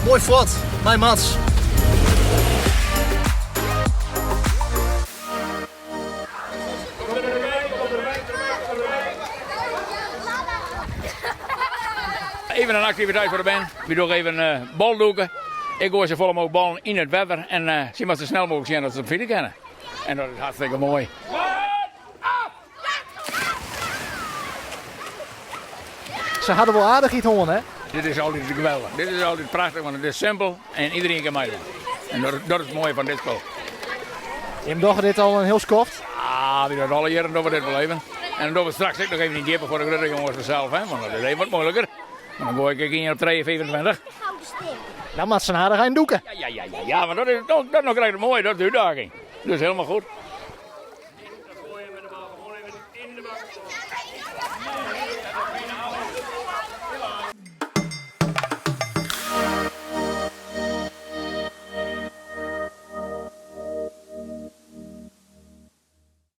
Mooi fort. Mijn Mats. Even een activiteit voor de band. We doen even baldoeken. Ik gooi ze vol mogelijk ballen in het wetter. En ze moeten zo snel mogelijk zien dat ze het vinden kennen. En dat is hartstikke mooi. Ze hadden wel aardig iets honden, hè? Dit is altijd geweldig. Dit is altijd prachtig, want het is simpel en iedereen kan meedoen. En dat is het mooie van dit spel. Je hebt toch dit al een heel skoft. Ah, we doen alle jaren dat we dit beleven. En dan doen we straks ook nog even niet dieper voor de grote jongens vanzelf, hè? Want dat is even wat moeilijker. Maar dan gooi ik in op 3,25. Dan moet ze aardig aan doeken. Ja, maar dat is nog gelijk het mooie, dat is de uitdaging. Dus helemaal goed.